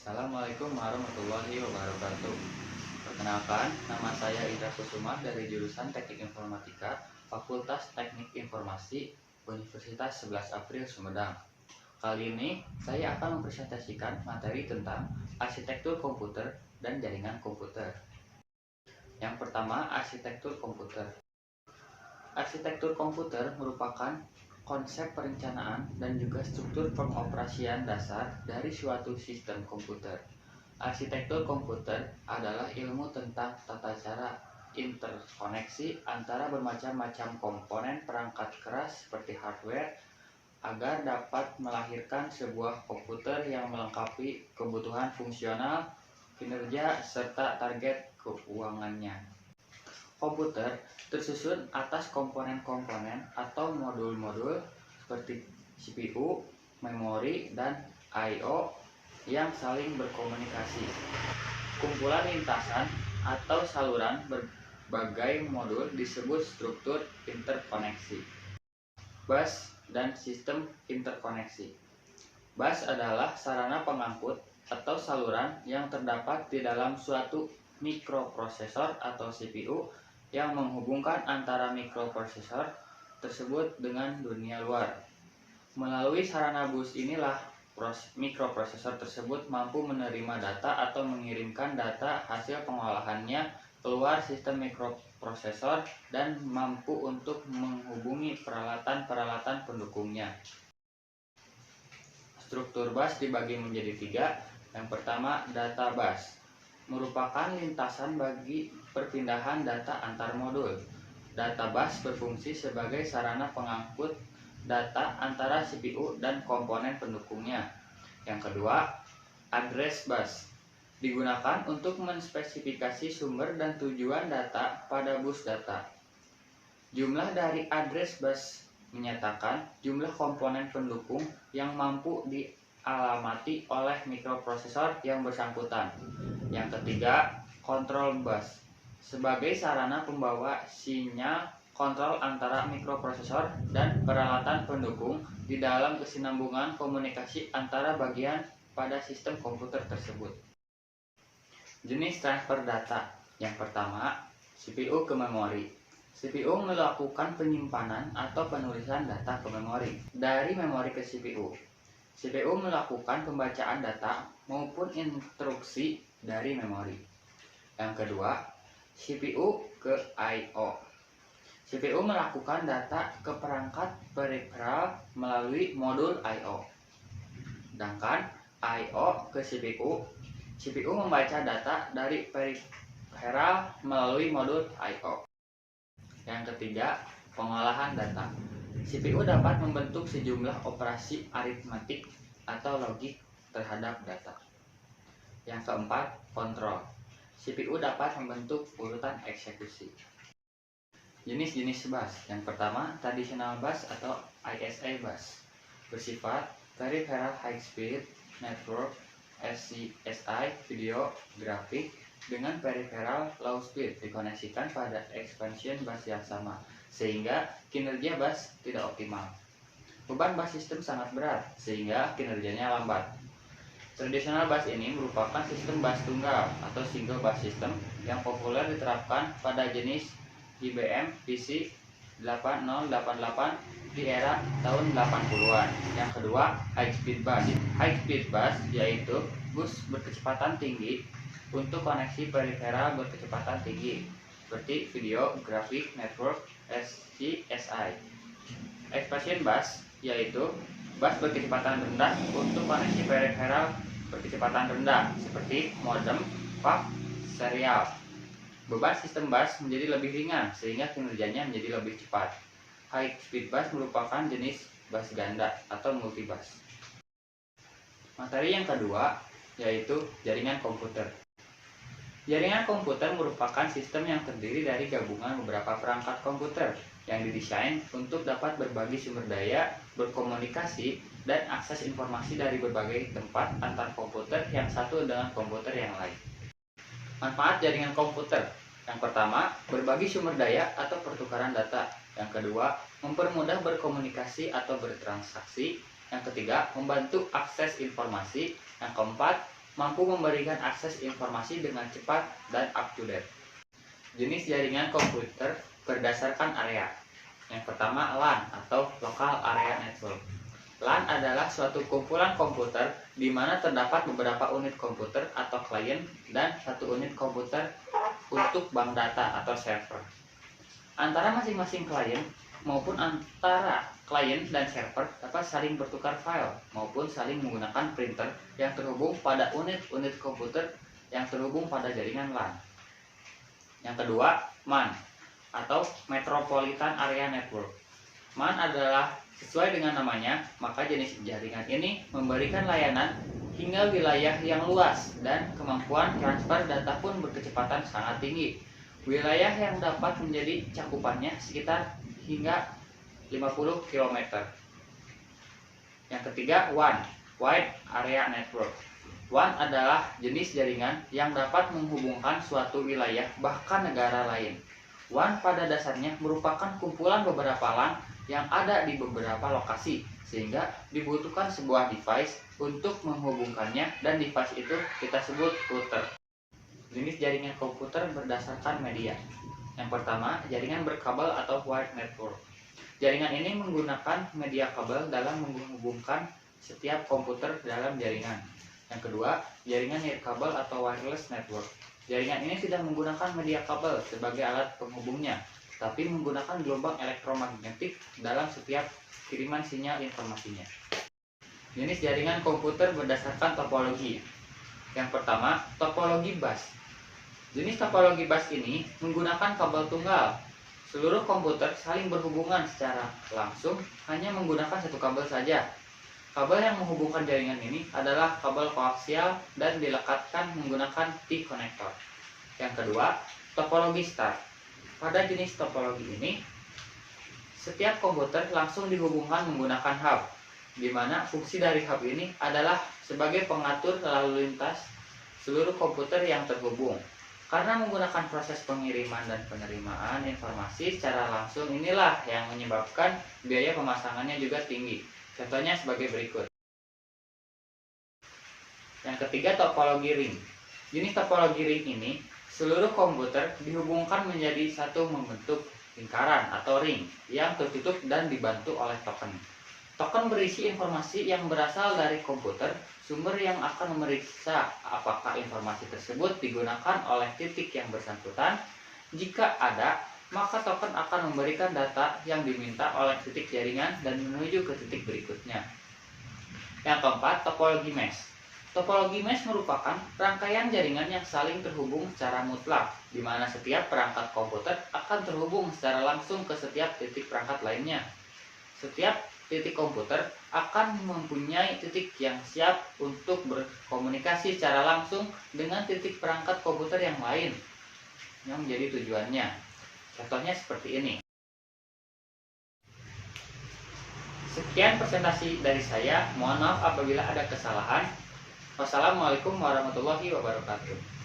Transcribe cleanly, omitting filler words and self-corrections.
Assalamualaikum warahmatullahi wabarakatuh. Perkenalkan, nama saya Indra Kusuma dari jurusan Teknik Informatika, Fakultas Teknik Informasi, Universitas 11 April Sumedang. Kali ini saya akan mempresentasikan materi tentang arsitektur komputer dan jaringan komputer. Yang pertama, arsitektur komputer. Arsitektur komputer merupakan konsep perencanaan dan juga struktur pengoperasian dasar dari suatu sistem komputer. Arsitektur komputer adalah ilmu tentang tata cara interkoneksi antara bermacam-macam komponen perangkat keras seperti hardware agar dapat melahirkan sebuah komputer yang melengkapi kebutuhan fungsional, kinerja, serta target keuangannya. Komputer tersusun atas komponen-komponen atau modul-modul seperti CPU, memori, dan I/O yang saling berkomunikasi. Kumpulan lintasan atau saluran berbagai modul disebut struktur interkoneksi. Bus dan sistem interkoneksi. Bus adalah sarana pengangkut atau saluran yang terdapat di dalam suatu mikroprosesor atau CPU yang menghubungkan antara mikroprosesor tersebut dengan dunia luar. Melalui sarana bus inilah mikroprosesor tersebut mampu menerima data atau mengirimkan data hasil pengolahannya keluar sistem mikroprosesor dan mampu untuk menghubungi peralatan-peralatan pendukungnya. Struktur bus dibagi menjadi 3. Yang pertama, data bus merupakan lintasan bagi perpindahan data antar modul. Data bus berfungsi sebagai sarana pengangkut data antara CPU dan komponen pendukungnya. Yang kedua, address bus digunakan untuk menspesifikasi sumber dan tujuan data pada bus data. Jumlah dari address bus menyatakan jumlah komponen pendukung yang mampu dialamati oleh mikroprosesor yang bersangkutan. Yang ketiga, control bus sebagai sarana pembawa sinyal kontrol antara mikroprosesor dan peralatan pendukung di dalam kesinambungan komunikasi antara bagian pada sistem komputer tersebut. Jenis transfer data. Yang pertama, CPU ke memori. CPU melakukan penyimpanan atau penulisan data ke memori dari memori ke CPU. CPU melakukan pembacaan data maupun instruksi dari memori. Yang kedua, CPU ke I/O. CPU melakukan data ke perangkat peripheral melalui modul I/O. Sedangkan I/O ke CPU, CPU membaca data dari peripheral melalui modul I/O. Yang ketiga, pengolahan data. CPU dapat membentuk sejumlah operasi aritmatik atau logik terhadap data. Yang keempat, kontrol. CPU dapat membentuk urutan eksekusi. Jenis-jenis bus. Yang pertama, traditional bus atau ISA bus. Bersifat peripheral high speed network SCSI video grafik dengan peripheral low speed dikoneksikan pada expansion bus yang sama sehingga kinerja bus tidak optimal. Beban bus sistem sangat berat sehingga kinerjanya lambat. Traditional bus ini merupakan sistem bus tunggal atau single bus system yang populer diterapkan pada jenis IBM PC 8088 di era tahun 80-an. Yang kedua, high speed bus. High speed bus yaitu bus berkecepatan tinggi untuk koneksi peripheral berkecepatan tinggi seperti video graphic network SCSI. Expansion bus yaitu bus berkecepatan rendah untuk koneksi peripheral berkecepatan rendah seperti modem, fax, serial. Beban sistem bus menjadi lebih ringan sehingga kinerjanya menjadi lebih cepat. High speed bus merupakan jenis bus ganda atau multibus. Materi yang kedua yaitu jaringan komputer. Jaringan komputer merupakan sistem yang terdiri dari gabungan beberapa perangkat komputer yang didesain untuk dapat berbagi sumber daya, berkomunikasi, dan akses informasi dari berbagai tempat antar komputer yang satu dengan komputer yang lain. Manfaat jaringan komputer. Yang pertama, berbagi sumber daya atau pertukaran data. Yang kedua, mempermudah berkomunikasi atau bertransaksi. Yang ketiga, membantu akses informasi. Yang keempat, mampu memberikan akses informasi dengan cepat dan up-to-date. Jenis jaringan komputer berdasarkan area. Yang pertama, LAN atau Local Area Network. LAN adalah suatu kumpulan komputer di mana terdapat beberapa unit komputer atau klien dan satu unit komputer untuk bank data atau server. Antara masing-masing klien maupun antara klien dan server dapat saling bertukar file maupun saling menggunakan printer yang terhubung pada unit-unit komputer yang terhubung pada jaringan LAN. Yang kedua, MAN atau Metropolitan Area Network. MAN adalah sesuai dengan namanya, maka jenis jaringan ini memberikan layanan hingga wilayah yang luas dan kemampuan transfer data pun berkecepatan sangat tinggi. Wilayah yang dapat menjadi cakupannya sekitar hingga 50 km. Yang ketiga, WAN, Wide Area Network. WAN adalah jenis jaringan yang dapat menghubungkan suatu wilayah bahkan negara lain. WAN pada dasarnya merupakan kumpulan beberapa LAN yang ada di beberapa lokasi, sehingga dibutuhkan sebuah device untuk menghubungkannya dan device itu kita sebut router. Jenis jaringan komputer berdasarkan media. Yang pertama, jaringan berkabel atau wired network. Jaringan ini menggunakan media kabel dalam menghubungkan setiap komputer dalam jaringan. Yang kedua, jaringan nirkabel atau wireless network. Jaringan ini tidak menggunakan media kabel sebagai alat penghubungnya, tapi menggunakan gelombang elektromagnetik dalam setiap kiriman sinyal informasinya. Jenis jaringan komputer berdasarkan topologi. Yang pertama, topologi bus. Jenis topologi bus ini menggunakan kabel tunggal. Seluruh komputer saling berhubungan secara langsung hanya menggunakan satu kabel saja. Kabel yang menghubungkan jaringan ini adalah kabel koaksial dan dilekatkan menggunakan T-connector. Yang kedua, topologi star. Pada jenis topologi ini, setiap komputer langsung dihubungkan menggunakan hub, di mana fungsi dari hub ini adalah sebagai pengatur lalu lintas seluruh komputer yang terhubung. Karena menggunakan proses pengiriman dan penerimaan informasi secara langsung inilah yang menyebabkan biaya pemasangannya juga tinggi. Contohnya sebagai berikut. Yang ketiga, topologi ring. Jenis topologi ring ini, seluruh komputer dihubungkan menjadi satu membentuk lingkaran atau ring yang tertutup dan dibantu oleh token. Token berisi informasi yang berasal dari komputer, sumber yang akan memeriksa apakah informasi tersebut digunakan oleh titik yang bersangkutan. Jika ada, maka token akan memberikan data yang diminta oleh titik jaringan dan menuju ke titik berikutnya. Yang keempat, topologi mesh. Topologi mesh merupakan rangkaian jaringan yang saling terhubung secara mutlak, di mana setiap perangkat komputer akan terhubung secara langsung ke setiap titik perangkat lainnya. Setiap titik komputer akan mempunyai titik yang siap untuk berkomunikasi secara langsung dengan titik perangkat komputer yang lain yang menjadi tujuannya. Contohnya seperti ini. Sekian presentasi dari saya. Mohon maaf apabila ada kesalahan. Wassalamualaikum warahmatullahi wabarakatuh.